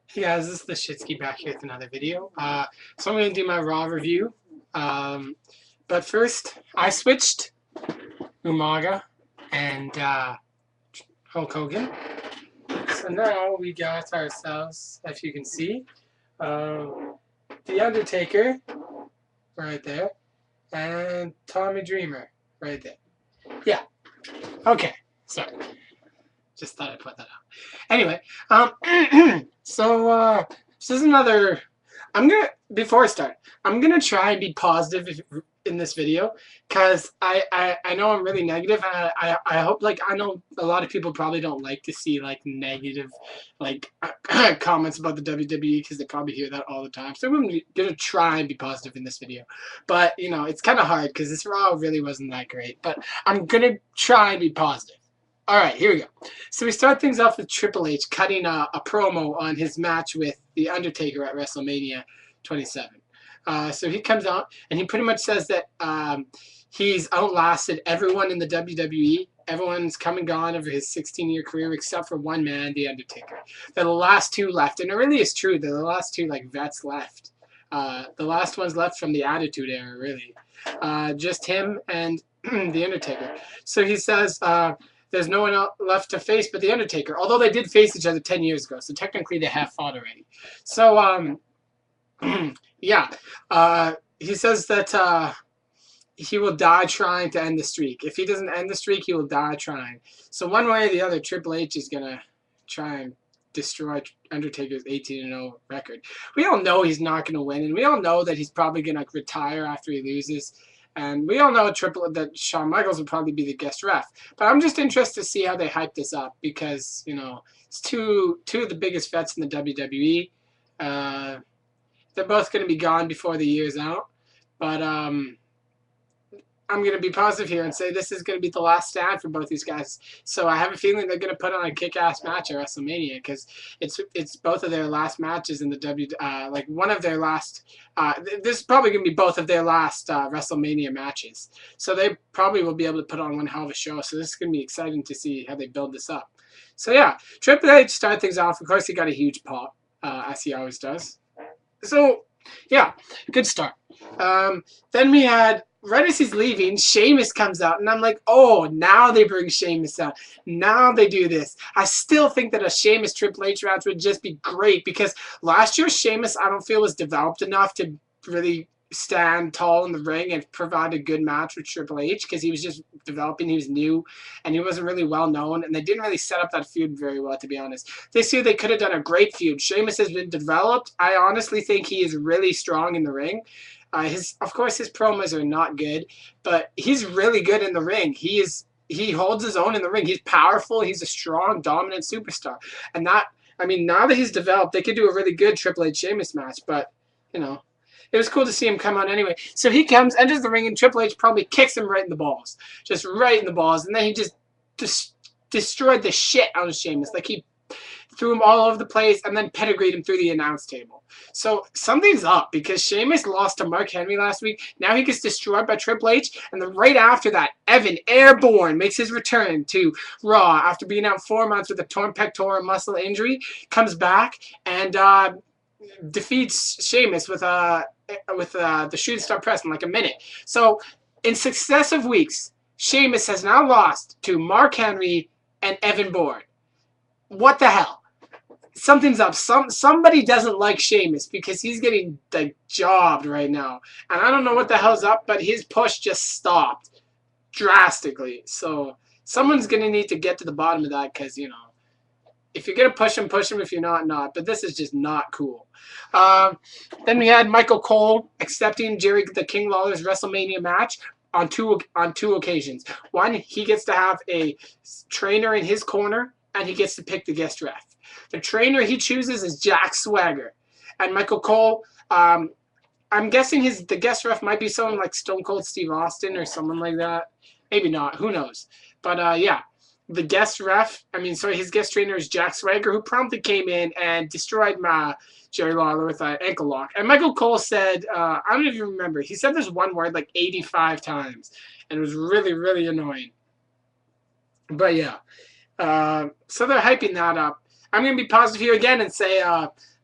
Hey guys, this is the Shitski back here with another video. So I'm going to do my Raw review. But first, I switched Umaga and Hulk Hogan. So now we got ourselves, if you can see, uh, The Undertaker right there and Tommy Dreamer right there. Yeah, okay, sorry. Just thought I'd put that out. Anyway, this is another. Before I start, I'm gonna try and be positive in this video, because I know I'm really negative, and I hope, like, I know a lot of people probably don't like to see like negative like comments about the WWE, because they probably hear that all the time. So I'm gonna try and be positive in this video, but you know it's kind of hard because this Raw really wasn't that great. But I'm gonna try and be positive. All right, here we go. So we start things off with Triple H cutting a promo on his match with The Undertaker at WrestleMania 27. So he comes out and he pretty much says that he's outlasted everyone in the WWE. Everyone's come and gone over his 16-year career except for one man, The Undertaker. They're the last two left, and it really is true. They're the last two like vets left. The last ones left from the Attitude Era, really. Just him and The Undertaker. So he says. There's no one left to face but The Undertaker. Although they did face each other 10 years ago, so technically they have fought already. So, yeah. He says that he will die trying to end the streak. If he doesn't end the streak, he will die trying. So one way or the other, Triple H is going to try and destroy Undertaker's 18-0 record. We all know he's not going to win, and we all know that he's probably going to retire after he loses. And we all know that Shawn Michaels will probably be the guest ref. But I'm just interested to see how they hype this up, because, you know, it's two of the biggest vets in the WWE. They're both going to be gone before the year's out. But I'm going to be positive here and say this is going to be the last stand for both these guys. So I have a feeling they're going to put on a kick-ass match at WrestleMania, because it's both of their last matches in the like one of their last. This is probably going to be both of their last WrestleMania matches. So they probably will be able to put on one hell of a show. So this is going to be exciting to see how they build this up. So yeah, Triple H started things off. Of course, he got a huge pop, as he always does. So yeah, good start. Then we had, right as he's leaving, Sheamus comes out, and I'm like, oh, now they bring Sheamus out. Now they do this. I still think that a Sheamus Triple H match would just be great, because last year Sheamus, I don't feel, was developed enough to really stand tall in the ring and provide a good match with Triple H, because he was just developing, he was new, and he wasn't really well known, and they didn't really set up that feud very well, to be honest. This year they could have done a great feud. Sheamus has been developed. I honestly think he is really strong in the ring. Of course, his promos are not good, but he's really good in the ring. He holds his own in the ring. He's powerful. He's a strong, dominant superstar. And now that he's developed, they could do a really good Triple H Sheamus match. But you know, it was cool to see him come out anyway. So he comes, enters the ring, and Triple H probably kicks him right in the balls, just right in the balls, and then he just destroyed the shit out of Sheamus. Like, he threw him all over the place, and then pedigreed him through the announce table. So something's up, because Sheamus lost to Mark Henry last week. Now he gets destroyed by Triple H, and then right after that, Evan Airborne makes his return to Raw after being out 4 months with a torn pectoral muscle injury. Comes back and defeats Sheamus with the shooting star press in like a minute. So in successive weeks, Sheamus has now lost to Mark Henry and Evan Bourne. What the hell? Something's up. Somebody doesn't like Sheamus, because he's getting like jobbed right now, and I don't know what the hell's up, but his push just stopped drastically. So someone's gonna need to get to the bottom of that, because you know, if you're gonna push him, push him. If you're not. But this is just not cool. Then we had Michael Cole accepting Jerry the King Lawler's WrestleMania match on two occasions. One, he gets to have a trainer in his corner, and he gets to pick the guest ref. The trainer he chooses is Jack Swagger. And Michael Cole, I'm guessing the guest ref might be someone like Stone Cold Steve Austin or someone like that. Maybe not. Who knows? But yeah, the guest ref, his guest trainer is Jack Swagger, who promptly came in and destroyed Jerry Lawler with an ankle lock. And Michael Cole said, I don't even remember, he said this one word like 85 times. And it was really, really annoying. But yeah. So they're hyping that up. I'm going to be positive here again and say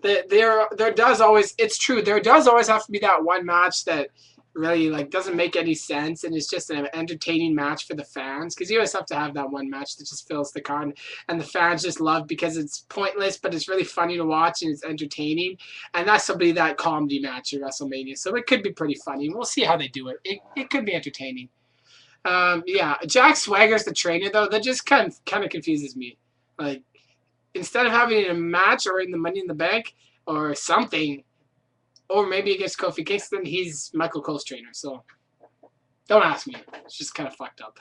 there does always, it's true, there does always have to be that one match that really like doesn't make any sense and it's just an entertaining match for the fans, because you always have to have that one match that just fills the card and the fans just love because it's pointless but it's really funny to watch and it's entertaining, and that's will be that comedy match at WrestleMania. So it could be pretty funny. We'll see how they do it. It could be entertaining. Yeah, Jack Swagger's the trainer though. That just kind of confuses me. Like, instead of having a match or in the Money in the Bank or something, or maybe against Kofi Kingston, he's Michael Cole's trainer. So don't ask me. It's just kind of fucked up.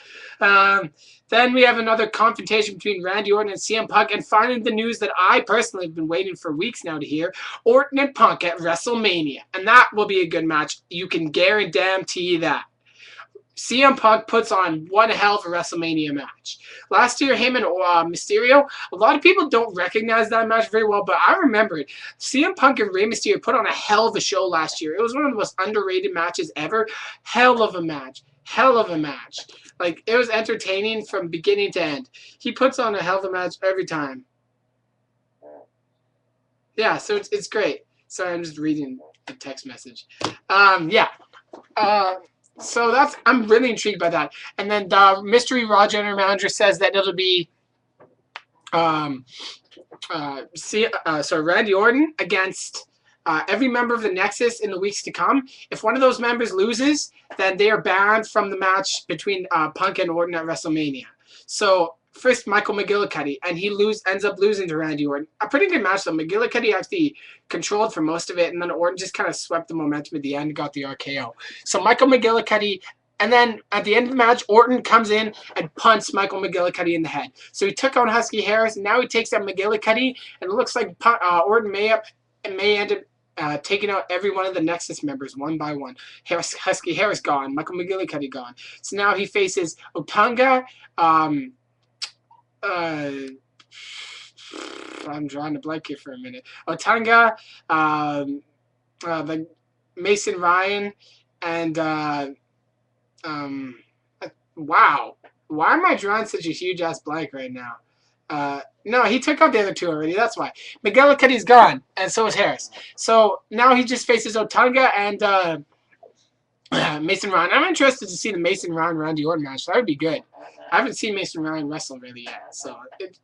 Then we have another confrontation between Randy Orton and CM Punk, and finally the news that I personally have been waiting for weeks now to hear: Orton and Punk at WrestleMania, and that will be a good match. You can guarantee that. CM Punk puts on one hell of a WrestleMania match. Last year, him and Mysterio, a lot of people don't recognize that match very well, but I remember it. CM Punk and Rey Mysterio put on a hell of a show last year. It was one of the most underrated matches ever. Hell of a match. Hell of a match. Like, it was entertaining from beginning to end. He puts on a hell of a match every time. Yeah, so it's great. Sorry, I'm just reading the text message. Yeah. So I'm really intrigued by that. And then the Mystery Raw General Manager says that it'll be Randy Orton against every member of the Nexus in the weeks to come. If one of those members loses, then they are banned from the match between Punk and Orton at WrestleMania. So first, Michael McGillicuddy, and he ends up losing to Randy Orton. A pretty good match, though. McGillicuddy actually controlled for most of it, and then Orton just kind of swept the momentum at the end and got the RKO. So Michael McGillicuddy, and then at the end of the match, Orton comes in and punts Michael McGillicuddy in the head. So he took on Husky Harris, and now he takes out McGillicuddy, and it looks like Orton may end up taking out every one of the Nexus members one by one. Husky Harris gone, Michael McGillicuddy gone. So now he faces Otunga, I'm drawing a blank here for a minute. Otunga, the Mason Ryan, and wow, why am I drawing such a huge ass blank right now? No, he took out the other two already. That's why. McGillicuddy's gone, and so is Harris. So now he just faces Otunga and Mason Ryan. I'm interested to see the Mason Ryan Randy Orton match. That would be good. I haven't seen Mason Ryan wrestle really yet, so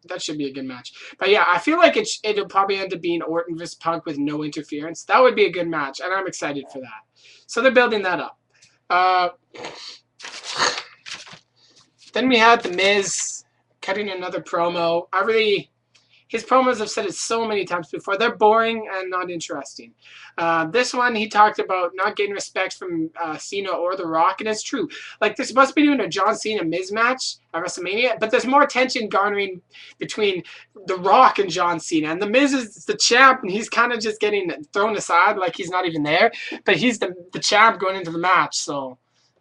that should be a good match. But yeah, I feel like it'll probably end up being Orton vs. Punk with no interference. That would be a good match, and I'm excited for that. So they're building that up. Then we had The Miz cutting another promo. His promos, I've said it so many times before, they're boring and not interesting. This one, he talked about not getting respect from Cena or The Rock, and it's true. Like, they're supposed to be doing a John Cena-Miz match at WrestleMania, but there's more attention garnering between The Rock and John Cena. And The Miz is the champ, and he's kind of just getting thrown aside like he's not even there. But he's the champ going into the match, so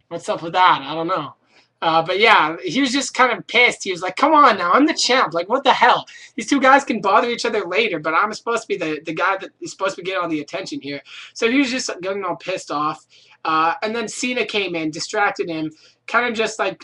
what's up with that? I don't know. But yeah, he was just kind of pissed. He was like, come on now, I'm the champ. Like, what the hell? These two guys can bother each other later, but I'm supposed to be the guy that is supposed to get all the attention here. So he was just getting all pissed off. And then Cena came in, distracted him, kind of just like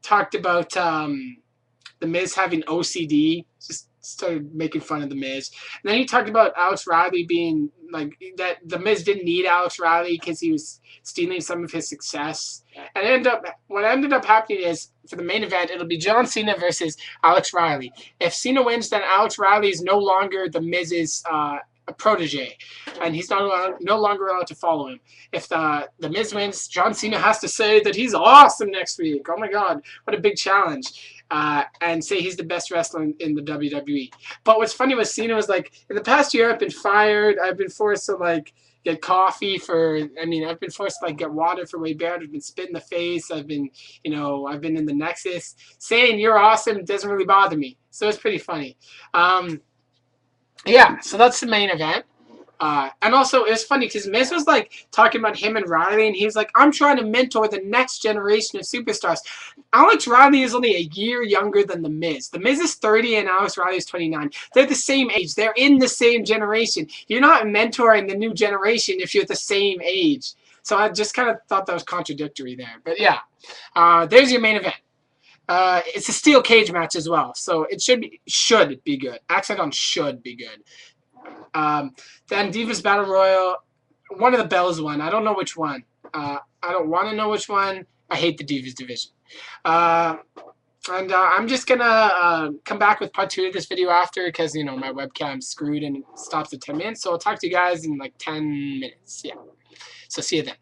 talked about The Miz having OCD, just started making fun of The Miz. And then he talked about Alex Riley being like, that The Miz didn't need Alex Riley because he was stealing some of his success. And what ended up happening is, for the main event, it'll be John Cena versus Alex Riley. If Cena wins, then Alex Riley is no longer The Miz's a protege, and he's no longer allowed to follow him. If the Miz wins, John Cena has to say that he's awesome next week. Oh my God, what a big challenge. And say he's the best wrestler in the WWE. But what's funny was Cena was like, in the past year I've been fired, I've been forced to like get coffee I've been forced to like get water for Wade Barrett, I've been spit in the face, I've been in the Nexus. Saying you're awesome doesn't really bother me. So it's pretty funny. Yeah, so that's the main event. And also, it was funny because Miz was like talking about him and Riley, and he was like, I'm trying to mentor the next generation of superstars. Alex Riley is only a year younger than The Miz. The Miz is 30 and Alex Riley is 29. They're the same age. They're in the same generation. You're not mentoring the new generation if you're the same age. So I just kind of thought that was contradictory there. But yeah, there's your main event. It's a steel cage match as well, so it should be good. Accent on should be good. Then Divas Battle Royal, one of the bells won. I don't know which one. I don't want to know which one. I hate the Divas division. And I'm just gonna come back with part 2 of this video after, because you know my webcam's screwed and it stops at 10 minutes. So I'll talk to you guys in like 10 minutes. Yeah. So see you then.